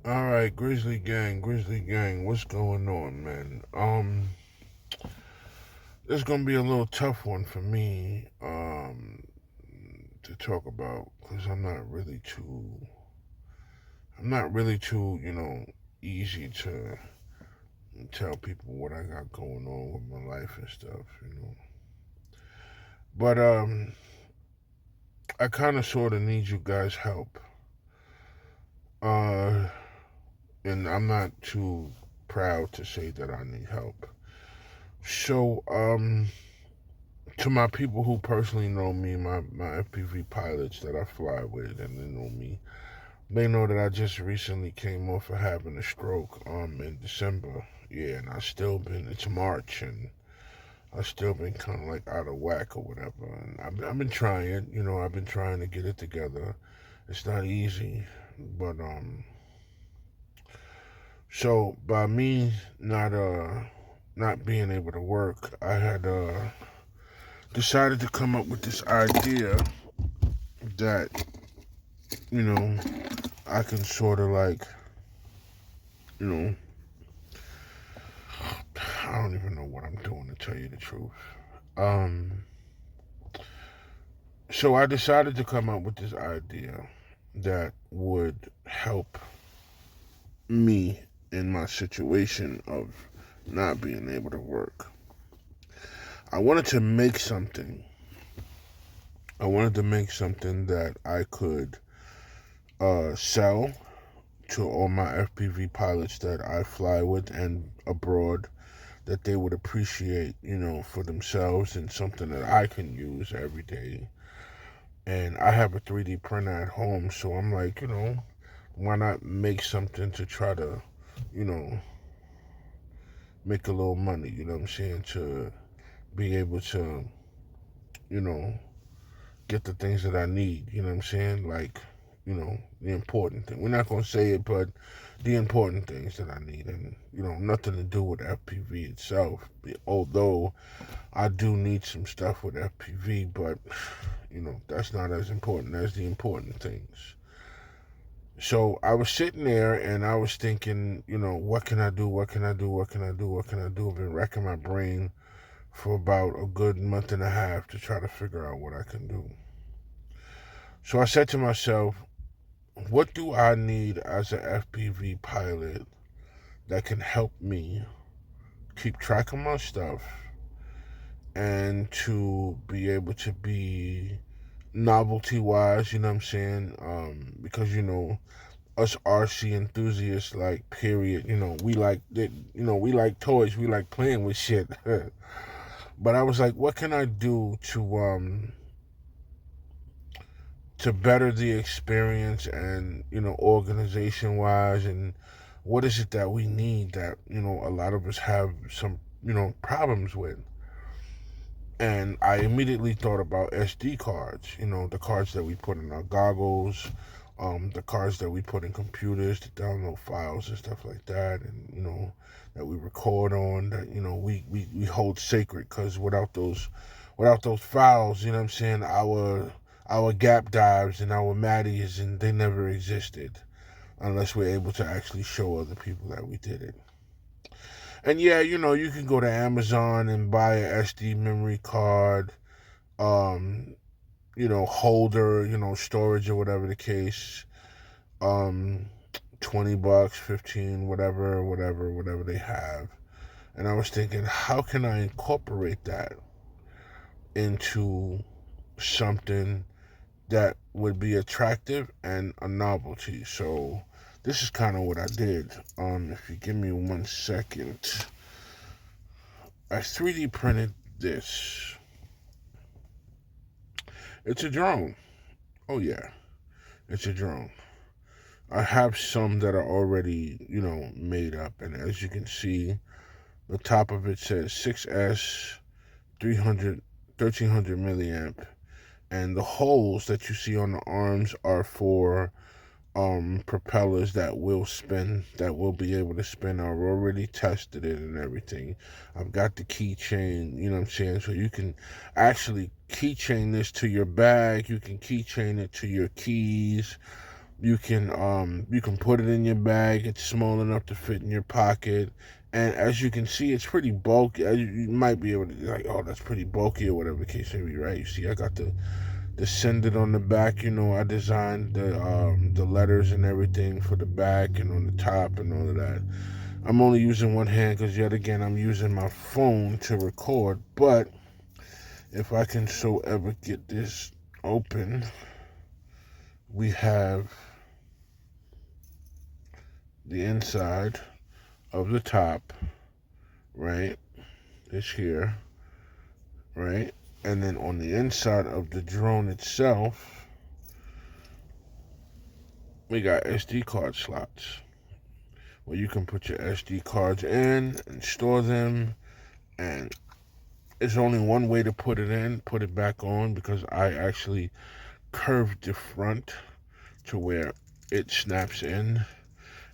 All right, Grizzly Gang, what's going on, man? This is gonna be a little tough one for me, to talk about because I'm not really too, easy to tell people what I got going on with my life and stuff. But I kind of sort of need you guys' help, uh, and I'm not too proud to say that I need help. So, to my people who personally know me, my FPV pilots that I fly with and they know me, they know that I just recently came off of having a stroke in December. Yeah, and it's March and I still been kind of like out of whack or whatever. And I've been trying, I've been trying to get it together. It's not easy, but so by me not being able to work, I had decided to come up with this idea that you know I can sort of like, you know, I don't even know what I'm doing to tell you the truth. Um, so I decided to come up with this idea that would help me in my situation of not being able to work. I wanted to make something. I wanted to make something that I could sell to all my FPV pilots that I fly with and abroad that they would appreciate, for themselves and something that I can use every day. And I have a 3D printer at home, so I'm like, why not make something to try to, you know, make a little money, you know what I'm saying, to be able to, you know, get the things that I need, you know what I'm saying? Like, the important thing. We're not going to say it, but the important things that I need. And, nothing to do with FPV itself. Although I do need some stuff with FPV, but that's not as important as the important things. So I was sitting there and I was thinking, what can I do? What can I do? What can I do? What can I do? I've been racking my brain for about a good month and a half to try to figure out what I can do. So I said to myself, what do I need as an FPV pilot that can help me keep track of my stuff and to be able to be novelty wise, you know what I'm saying? Because us RC enthusiasts, like, period, we like that, we like toys, we like playing with shit. But I was like, what can I do to better the experience and organization wise, and what is it that we need that a lot of us have some problems with. And I immediately thought about SD cards, the cards that we put in our goggles, the cards that we put in computers to download files and stuff like that, and that we record on, that we hold sacred, because without those files, what I'm saying, our gap dives and our Maddies, and they never existed unless we're able to actually show other people that we did it. And yeah, you can go to Amazon and buy a SD memory card, um, holder, storage or whatever the case. Um, $20, 15, whatever they have. And I was thinking, how can I incorporate that into something that would be attractive and a novelty? So this is kind of what I did. If you give me 1 second, I 3D printed this. It's a drone. Oh yeah, it's a drone. I have some that are already, made up, and as you can see, the top of it says 6S 300 1300 milliamp, and the holes that you see on the arms are for propellers that will spin, that will be able to spin. I've already tested it and everything. I've got the keychain, you know what I'm saying? So you can actually keychain this to your bag, you can keychain it to your keys, You can put it in your bag. It's small enough to fit in your pocket. And as you can see, it's pretty bulky. You might be able to like, oh, that's pretty bulky or whatever the case may be, right? You see, I got the send it on the back. You know, I designed the letters and everything for the back and on the top and all of that. I'm only using one hand because yet again I'm using my phone to record. But if I can so ever get this open, we have the inside of the top, right? This here, right? And then on the inside of the drone itself, we got SD card slots where you can put your SD cards in and store them. And there's only one way to put it in, put it back on, because I actually curved the front to where it snaps in,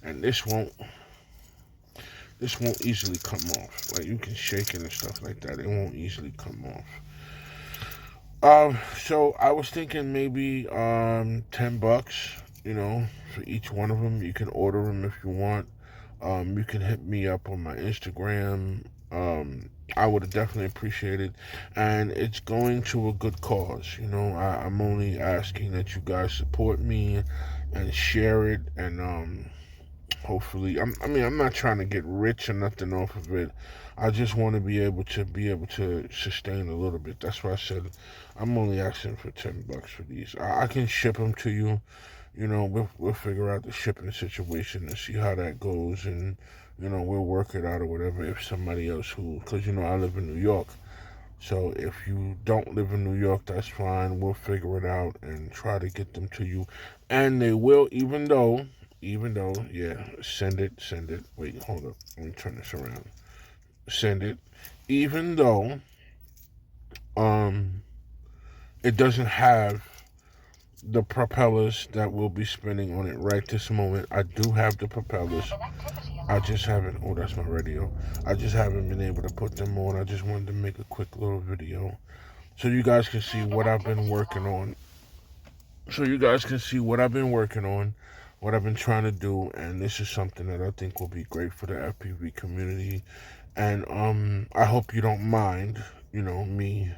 and this won't easily come off. Like, you can shake it and stuff like that, it won't easily come off. So I was thinking maybe $10, you know, for each one of them. You can order them if you want. You can hit me up on my Instagram. I would definitely appreciate it, and it's going to a good cause. You know, I'm only asking that you guys support me and share it, and hopefully, I'm not trying to get rich or nothing off of it. I just want to be able to sustain a little bit. That's why I said I'm only asking for $10 for these. I can ship them to you. You know, we'll figure out the shipping situation and see how that goes, and you know, we'll work it out or whatever. If somebody else because you know I live in New York, so if you don't live in New York, that's fine. We'll figure it out and try to get them to you, and they will. Even though, yeah, send it. Wait, hold up. Let me turn this around. Send it. Even though, um, it doesn't have the propellers that we'll be spinning on it right this moment. I do have the propellers. I just haven't. Oh, that's my radio. I just haven't been able to put them on. I just wanted to make a quick little video so you guys can see what I've been working on. What I've been trying to do, and this is something that I think will be great for the FPV community. And I hope you don't mind, you know, me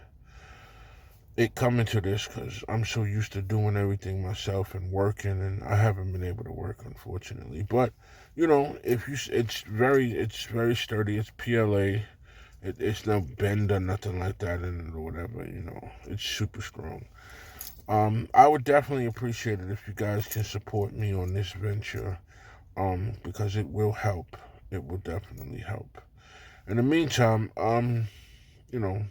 it coming to this, because I'm so used to doing everything myself and working, and I haven't been able to work, unfortunately. But you know, if you, it's very sturdy. It's PLA. It's no bend or nothing like that in it or whatever. You know, it's super strong. I would definitely appreciate it if you guys can support me on this venture, because it will help. It will definitely help. In the meantime, you know,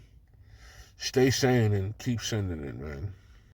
stay sane and keep sending it, man.